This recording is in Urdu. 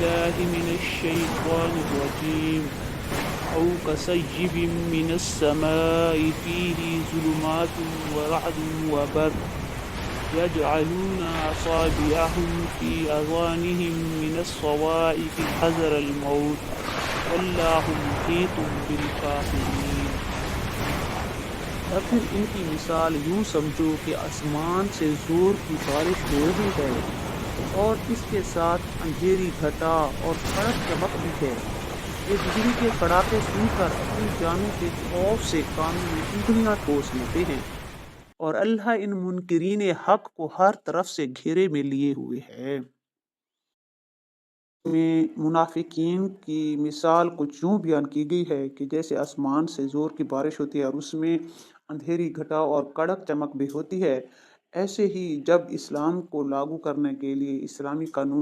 بالله من الشيطان الرجيم أو كصيب من السماء فيه ظلمات ورعد وبرق يجعلون أصابعهم في آذانهم من الصواعق حذر الموت واللہ محیط بالکافرین۔ یا پھر ان کی مثال یوں سمجھو کہ آسمان سے زور کی بارش ہو رہی ہے اور اس کے ساتھ اندھیری گھٹا اور کڑک چمک بھی ہے۔ یہ بجلی کے کڑاکے سن کر اپنی جانوں کے خوف سے کانوں میں انگلیاں ٹھوس لیتے ہیں، اور اللہ ان منکرین حق کو ہر طرف سے گھیرے میں لیے ہوئے ہے۔ میں منافقین کی مثال کچھ یوں بیان کی گئی ہے کہ جیسے آسمان سے زور کی بارش ہوتی ہے اور اس میں اندھیری گھٹا اور کڑک چمک بھی ہوتی ہے، ایسے ہی جب اسلام کو لاگو کرنے کے لیے اسلامی قانون